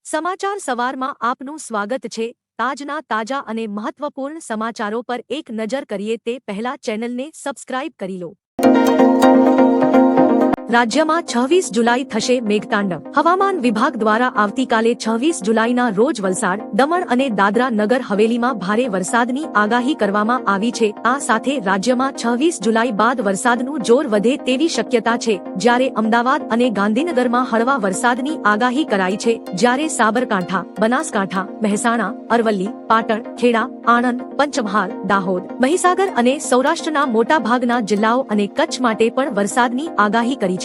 સમાચાર સવારમાં આપનું સ્વાગત છે। તાજના તાજા અને મહત્વપૂર્ણ સમાચારો પર એક નજર કરીએ તે પહેલા ચેનલને સબસ્ક્રાઇબ કરી લો। રાજ્યમાં 26 જુલાઈ થશે મેઘતાંડવ। હવામાન વિભાગ દ્વારા આવતીકાલે 26 જુલાઈના રોજ વલસાડ, દમણ અને દાદરા નગર હવેલીમાં ભારે વરસાદની આગાહી કરવામાં આવી છે। આ સાથે રાજ્યમાં 26 જુલાઈ બાદ વરસાદનું જોર વધે તેવી શક્યતા છે, જ્યારે અમદાવાદ અને ગાંધીનગરમાં હળવા વરસાદની આગાહી કરાઈ છે, જ્યારે સાબરકાંઠા, બનાસકાંઠા, મહેસાણા, અરવલ્લી, પાટણ, ખેડા, આણંદ, પંચમહાલ, દાહોદ, મહીસાગર અને સૌરાષ્ટ્રના મોટાભાગના જિલ્લાઓ અને કચ્છ માટે પણ વરસાદની આગાહી કરી છે।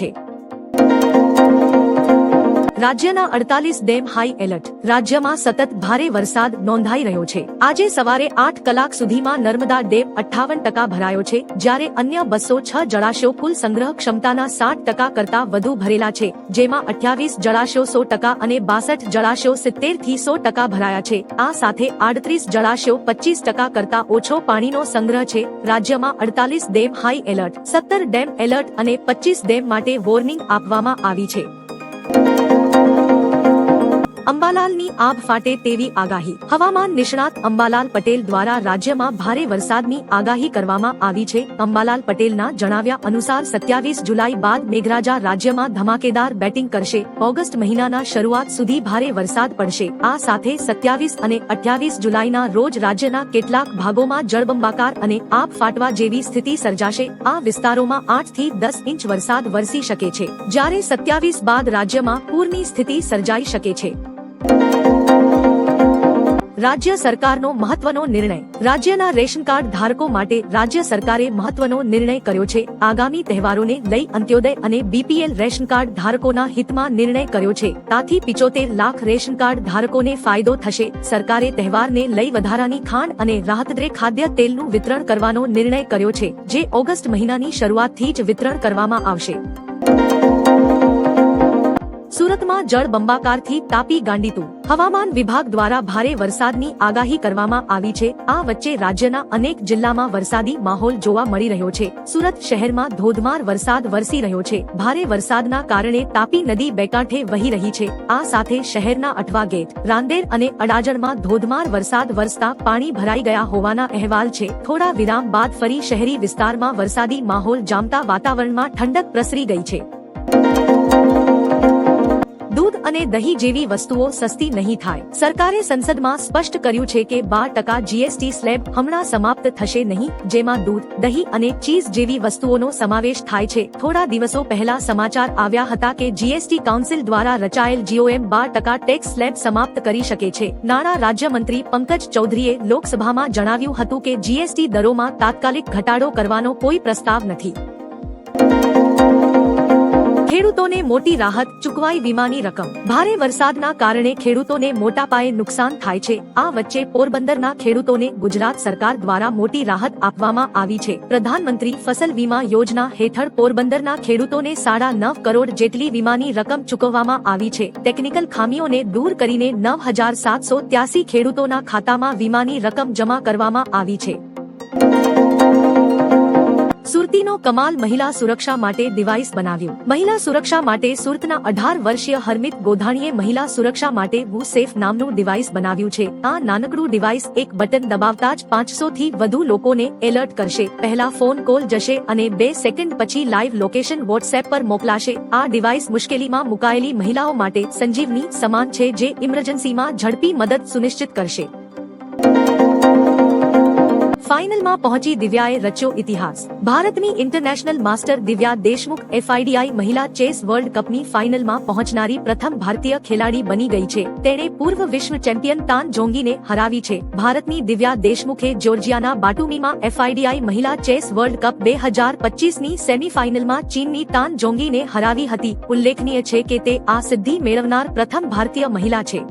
રાજ્યના 48 ડેમ હાઈ એલર્ટ। રાજ્યમાં સતત ભારે વરસાદ નોંધાઈ રહ્યો છે। આજે સવારે 8 કલાક સુધીમાં નર્મદા ડેમ 58% ભરાયો છે, જ્યારે અન્ય 206 જળાશયો કુલ સંગ્રહ ક્ષમતાના 60% કરતા વધુ ભરેલા છે, જેમાં 28 જળાશયો 100% અને 62 જળાશયો 70 થી 100% ભરાયા છે। આ સાથે 38 જળાશયો 25% કરતા ઓછો પાણીનો સંગ્રહ છે। રાજ્યમાં 48 dam high alert, 17 dam alert અને 25 ડેમ માટે વોર્નિંગ આપવામાં આવી છે। અંબાલાલની આભ ફાટે તેવી આગાહી। હવામાન નિષ્ણાત અંબાલાલ પટેલ દ્વારા રાજ્યમાં ભારે વરસાદની આગાહી કરવામાં આવી છે। અંબાલાલ પટેલના જણાવ્યા અનુસાર 27 જુલાઈ બાદ મેઘરાજા રાજ્યમાં ધમાકેદાર બેટિંગ કરશે। ઓગસ્ટ મહિનાના શરૂઆત સુધી ભારે વરસાદ પડશે। આ સાથે 27 અને 28 જુલાઈના રોજ રાજ્યના કેટલાક ભાગોમાં જળબંબાકાર અને આભ ફાટવા જેવી સ્થિતિ સર્જાશે। આ વિસ્તારોમાં 8 થી 10 ઇંચ વરસાદ વરસી શકે છે, જ્યારે 27 બાદ રાજ્યમાં પૂરની સ્થિતિ સર્જાઈ શકે છે। રાજ્ય સરકારનો મહત્વનો નિર્ણય। રાજ્યના રેશન કાર્ડ ધારકો માટે રાજ્ય સરકારે મહત્વનો નિર્ણય કર્યો છે। આગામી તહેવારોને લઈ અંત્યોદય અને બીપીએલ રેશન કાર્ડ ધારકોના હિતમાં નિર્ણય કર્યો છે। તાથી 75 લાખ રેશન કાર્ડ ધારકોને ફાયદો થશે। સરકારે તહેવારને લઈ વધારાની ખાંડ અને રાહતદરે ખાદ્ય તેલનું વિતરણ કરવાનો નિર્ણય કર્યો છે, જે ઓગસ્ટ મહિનાની શરૂઆતથી જ વિતરણ કરવામાં આવશે। સુરતમાં જળબંબાકારથી તાપી ગાંડીતુર। હવામાન વિભાગ દ્વારા ભારે વરસાદની આગાહી કરવામાં આવી છે। આ વચ્ચે રાજ્યના અનેક જિલ્લામાં વરસાદી માહોલ જોવા મળી રહ્યો છે। સુરત શહેરમાં ધોધમાર વરસાદ વરસી રહ્યો છે। ભારે વરસાદના કારણે તાપી નદી બેકાંઠે વહી રહી છે। આ સાથે શહેરના અઠવા ગેટ, રાંદેર અને અડાજણમાં ધોધમાર વરસાદ વરસતા પાણી ભરાઈ ગયા હોવાના અહેવાલ છે। થોડા વિરામ બાદ ફરી શહેરી વિસ્તારમાં વરસાદી માહોલ જામતા વાતાવરણમાં ઠંડક પ્રસરી ગઈ છે। દૂધ અને દહીં જેવી વસ્તુઓ સસ્તી નહીં થાય। સરકારે સંસદમાં સ્પષ્ટ કર્યું છે કે 12% જીએસટી સ્લેબ હમણાં સમાપ્ત થશે નહીં, જેમાં દૂધ, દહીં અને ચીઝ જેવી વસ્તુઓનો સમાવેશ થાય છે। થોડા દિવસો પહેલા સમાચાર આવ્યા હતા કે જીએસટી કાઉન્સિલ દ્વારા રચાયેલ જીઓએમ 12% ટેક્સ સ્લેબ સમાપ્ત કરી શકે છે। નાણાં રાજ્યમંત્રી પંકજ ચૌધરીએ લોકસભામાં જણાવ્યું હતું કે જીએસટી દરોમાં તાત્કાલિક ઘટાડો કરવાનો કોઈ પ્રસ્તાવ નથી। ખેડૂતોને મોટી રાહત, ચૂકવાઈ વીમાની રકમ। ભારે વરસાદના કારણે ખેડૂતોને મોટા પાયે નુકસાન થાય છે। આ વચ્ચે પોરબંદરના ખેડૂતોને ગુજરાત સરકાર દ્વારા મોટી રાહત આપવામાં આવી છે। પ્રધાનમંત્રી ફસલ વીમા યોજના હેઠળ પોરબંદરના ખેડૂતોને 9.5 કરોડ જેટલી વીમાની રકમ ચૂકવવામાં આવી છે। ટેકનિકલ ખામીઓને દૂર કરીને 9,783 ખેડૂતોના ખાતામાં વીમાની રકમ જમા કરવામાં આવી છે। સુરતીનો કમાલ મહિલા સુરક્ષા માટે ડિવાઇસ બનાવ્યું। મહિલા સુરક્ષા માટે સુરતના 18 વર્ષીય હરમિત ગોધાણીએ મહિલા સુરક્ષા માટે વુ સેફ નામનું ડિવાઇસ બનાવ્યું છે। આ નાનકડું ડિવાઇસ એક બટન દબાવતા જ 500 થી વધુ લોકોને એલર્ટ કરશે। પહેલા ફોન કોલ જશે અને 2 સેકન્ડ પછી લાઈવ લોકેશન વોટ્સએપ પર મોકલાશે। આ ડિવાઇસ મુશ્કેલીમાં મુકાયેલી મહિલાઓ માટે સંજીવની સમાન છે, જે ઇમરજન્સીમાં ઝડપી મદદ સુનિશ્ચિત કરશે। ફાઇનલમાં પહોંચી દિવ્યાએ રચ્યો ઇતિહાસ। ભારતની international master Divya Deshmukh FIDI મહિલા ચેસ વર્લ્ડ કપની ફાઇનલમાં પહોંચનારી પ્રથમ ભારતીય ખેલાડી બની ગઈ છે। તેણે પૂર્વ વિશ્વ ચેમ્પિયન તાન જોંગીને હરાવી છે। ભારતની દિવ્યા દેશમુખે જ્યોર્જિયાના બાટુમીમાં એફઆઈડીઆઈ મહિલા ચેસ વર્લ્ડ કપ 2025ની સેમીફાઇનલમાં ચીનની તાન જોંગીને હરાવી હતી। ઉલ્લેખનીય છે કે તે આ સિદ્ધિ મેળવનાર પ્રથમ ભારતીય મહિલા છે।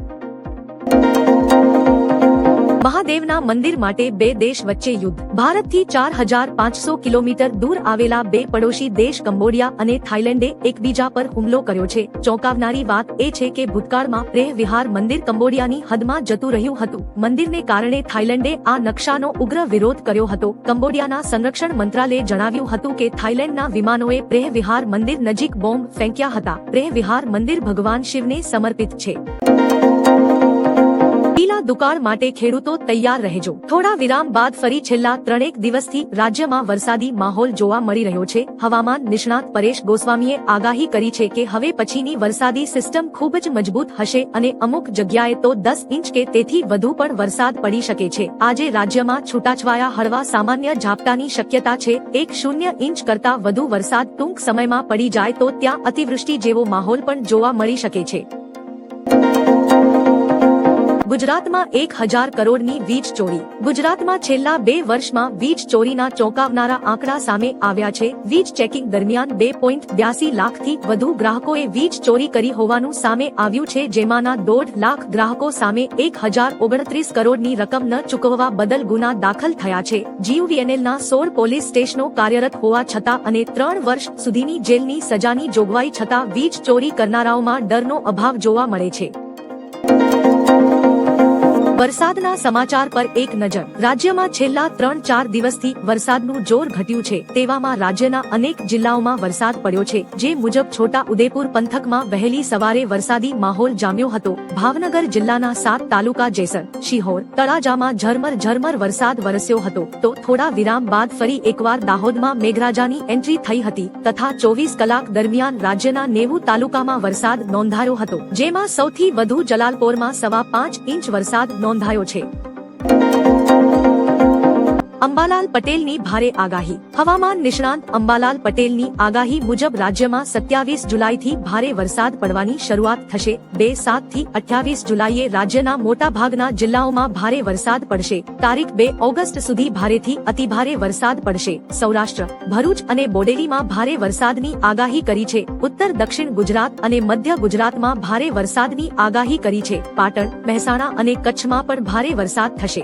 મહાદેવના મંદિર માટે બે દેશ વચ્ચે યુદ્ધ। ભારતથી 4,500 કિલોમીટર દૂર આવેલા બે પડોશી દેશ કંબોડિયા અને થાઇલેન્ડે એકબીજા પર હુમલો કર્યો છે। ચોંકાવનારી વાત એ છે કે ભૂતકાળમાં પ્રેહ વિહાર મંદિર કંબોડિયાની હદમાં જતું રહ્યું હતું। મંદિરને કારણે થાઇલેન્ડે આ નકશાનો ઉગ્ર વિરોધ કર્યો હતો। કંબોડિયાના સંરક્ષણ મંત્રાલયે જણાવ્યું હતું કે થાઇલેન્ડના વિમાનોએ પ્રેહ વિહાર મંદિર નજીક બોમ્બ ફેંક્યા હતા। પ્રેહ વિહાર મંદિર ભગવાન શિવને સમર્પિત છે। લીલા દુકાળ માટે ખેડૂતો તૈયાર રહેજો. થોડા વિરામ બાદ ફરી છેલ્લા 3 દિવસથી રાજ્યમાં વરસાદી માહોલ જોવા મળી રહ્યો છે. હવામાન નિષ્ણાત પરેશ ગોસ્વામીએ આગાહી કરી છે કે હવે પછીની વરસાદી સિસ્ટમ ખૂબ જ મજબૂત હશે અને અમુક જગ્યાએ તો 10 ઇંચ કે તેથી વધુ પણ વરસાદ પડી શકે છે. આજે રાજ્યમાં છૂટાછવાયા હળવા સામાન્ય ઝાપટાની શક્યતા છે. 0 ઇંચ કરતા વધુ વરસાદ ટૂંક સમયમાં પડી જાય તો ત્યાં અતિવૃષ્ટિ જેવો માહોલ પણ જોવા મળી શકે છે. ગુજરાતમાં 1000 કરોડની વીજ ચોરી. ગુજરાતમાં છેલ્લા 2 વર્ષમાં વીજ ચોરીના ચોંકાવનારા આંકડા સામે આવ્યા છે. વીજ ચેકિંગ દરમિયાન 2.82 લાખથી વધુ ગ્રાહકોએ વીજ ચોરી કરી હોવાનું સામે આવ્યું છે, જેમાંના 1.5 લાખ ગ્રાહકો સામે 1029 કરોડની રકમ ન ચૂકવવા બદલ ગુના દાખલ થયા છે. જીયુવીએનએલના 16 પોલીસ સ્ટેશનો કાર્યરત હોવા છતાં અને 3 વર્ષ સુધીની જેલની સજાની જોગવાઈ છતાં વીજ ચોરી કરનારાઓમાં ડરનો અભાવ જોવા મળે છે. વરસાદના સમાચાર પર એક નજર. રાજ્યમાં છેલ્લા 3-4 દિવસથી વરસાદનું જોર ઘટ્યું છે. તેવામાં રાજ્યના અનેક જિલ્લાઓમાં વરસાદ પડ્યો છે. જે મુજબ છોટા ઉદેપુર પંથકમાં વહેલી સવારે વરસાદી માહોલ જામ્યો હતો. ભાવનગર જિલ્લાના 7 તાલુકા જેસર, શિહોર, તળાજામાં ઝરમર વરસાદ વરસ્યો હતો. તો થોડા વિરામ બાદ ફરી એકવાર દાહોદમાં મેઘરાજાની એન્ટ્રી થઈ હતી તથા 24 કલાક દરમિયાન રાજ્યના 90 તાલુકામાં વરસાદ નોંધાયો હતો. જેમાં સૌથી વધુ જલાલપોરમાં 5.25 ઇંચ વરસાદ નોંધાયો છે. અંબાલાલ પટેલની ભારે આગાહી. હવામાન નિષ્ણાંત અંબાલાલ પટેલની આગાહી મુજબ રાજ્યમાં 27 જુલાઈથી ભારે વરસાદ પડવાની શરૂઆત થશે. 7 થી 28 જુલાઈએ રાજ્યના મોટા ભાગના જિલ્લાઓમાં ભારે વરસાદ પડશે. તારીખ 2 ઓગસ્ટ સુધી ભારેથી અતિભારે વરસાદ પડશે. સૌરાષ્ટ્ર, ભરૂચ અને બોડેલીમાં ભારે વરસાદની આગાહી કરી છે. ઉત્તર દક્ષિણ ગુજરાત અને મધ્ય ગુજરાતમાં ભારે વરસાદની આગાહી કરી છે. પાટણ, મહેસાણા અને કચ્છમાં પણ ભારે વરસાદ થશે.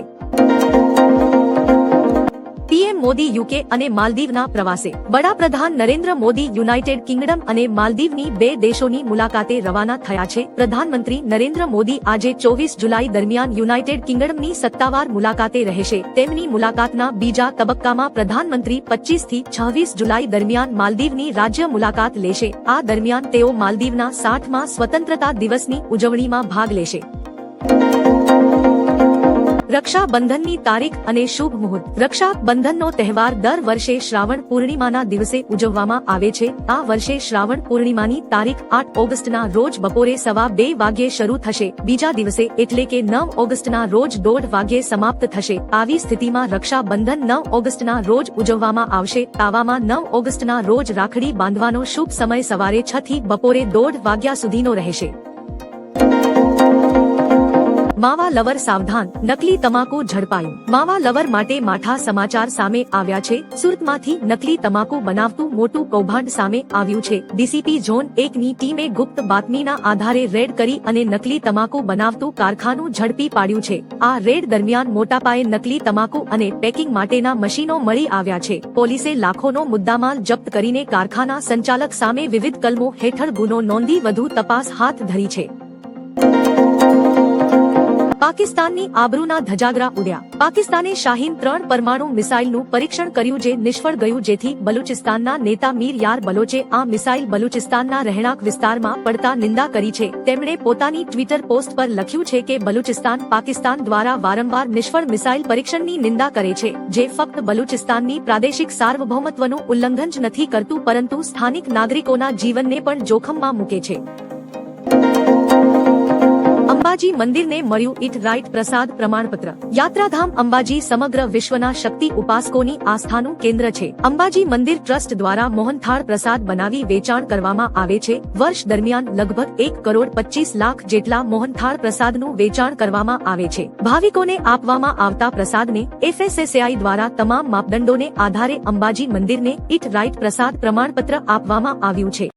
પીએમ મોદી યુકે અને માલદીવના પ્રવાસે. વડાપ્રધાન નરેન્દ્ર મોદી યુનાઇટેડ કિંગડમ અને માલદીવની 2 દેશોની મુલાકાતે રવાના થયા છે. પ્રધાનમંત્રી નરેન્દ્ર મોદી આજે 24 જુલાઈ દરમિયાન યુનાઇટેડ કિંગડમની સત્તાવાર મુલાકાતે રહેશે. તેમની મુલાકાતના બીજા તબક્કામાં પ્રધાનમંત્રી 25 થી 26 જુલાઈ દરમિયાન માલદીવની રાજ્ય મુલાકાત લેશે. આ દરમિયાન તેઓ માલદીવના 60મા સ્વતંત્રતા દિવસની ઉજવણીમાં ભાગ લેશે. રક્ષાબંધનની તારીખ અને શુભ મુહૂર્ત. રક્ષાબંધનનો તહેવાર દર વર્ષે શ્રાવણ પૂર્ણિમાના દિવસે ઉજવવામાં આવે છે. આ વર્ષે શ્રાવણ પૂર્ણિમાની તારીખ 8 ઓગસ્ટના રોજ બપોરે 2:15 વાગ્યે શરૂ થશે. બીજા દિવસે એટલે કે 9 ઓગસ્ટના રોજ 1:30 વાગ્યે સમાપ્ત થશે. આવી સ્થિતિમાં રક્ષાબંધન 9 ઓગસ્ટના રોજ ઉજવવામાં આવશે. આવામાં 9 ઓગસ્ટના રોજ રાખડી બાંધવાનો શુભ સમય સવારે 6 થી બપોરે 1:30 વાગ્યા સુધીનો રહેશે. માવા લવર સાવધાન, નકલી તમાકુ ઝડપાયું. માવા લવર માટે માઠા સમાચાર સામે આવ્યા છે. સુરતમાંથી નકલી તમાકુ બનાવતું મોટું કૌભાંડ સામે આવ્યું છે. ડીસીપી ઝોન 1ની ટીમે ગુપ્ત બાતમીના આધારે રેડ કરી અને નકલી તમાકુ બનાવતું કારખાનું ઝડપી પાડ્યું છે. આ રેડ દરમિયાન મોટા પાયે નકલી તમાકુ અને પેકિંગ માટેના મશીનો મળી આવ્યા છે. પોલીસે લાખોનો મુદ્દામાલ જપ્ત કરીને કારખાના સંચાલક સામે વિવિધ કલમો હેઠળ ગુનો નોંધી વધુ તપાસ હાથ ધરી છે. પાકિસ્તાનની આબરૂના ધજાગરા ઉડ્યા. પાકિસ્તાને શાહીન 3 પરમાણુ મિસાઇલનું પરીક્ષણ કર્યું જે નિષ્ફળ ગયું, જેથી બલુચિસ્તાનના નેતા મીર યાર બલોચે આ મિસાઇલ બલુચિસ્તાનના રહેણાંક વિસ્તારમાં પડતા નિંદા કરી છે. તેમણે પોતાની ટ્વિટર પોસ્ટ પર લખ્યું છે કે બલુચિસ્તાન પાકિસ્તાન દ્વારા વારંવાર નિષ્ફળ મિસાઇલ પરીક્ષણની નિંદા કરે છે, જે ફક્ત બલુચિસ્તાનની પ્રાદેશિક સાર્વભૌમત્વનું ઉલ્લંઘન જ નથી કરતું પરંતુ સ્થાનિક નાગરિકોના જીવનને પણ જોખમમાં મૂકે છે. અંબાજી મંદિરને મળ્યું ઇટ રાઇટ પ્રસાદ પ્રમાણપત્ર. યાત્રાધામ અંબાજી સમગ્ર વિશ્વના શક્તિ ઉપાસકોની આસ્થાનું કેન્દ્ર છે. અંબાજી મંદિર ટ્રસ્ટ દ્વારા મોહનથાળ પ્રસાદ બનાવી વેચાણ કરવામાં આવે છે. વર્ષ દરમિયાન લગભગ 1.25 લાખ જેટલા મોહનથાળ પ્રસાદનું વેચાણ કરવામાં આવે છે. ભાવિકોને આપવામાં આવતા પ્રસાદને FSSAI દ્વારા તમામ માપદંડોને આધારે અંબાજી મંદિરને ઇટ રાઇટ પ્રસાદ પ્રમાણપત્ર આપવામાં આવ્યું છે.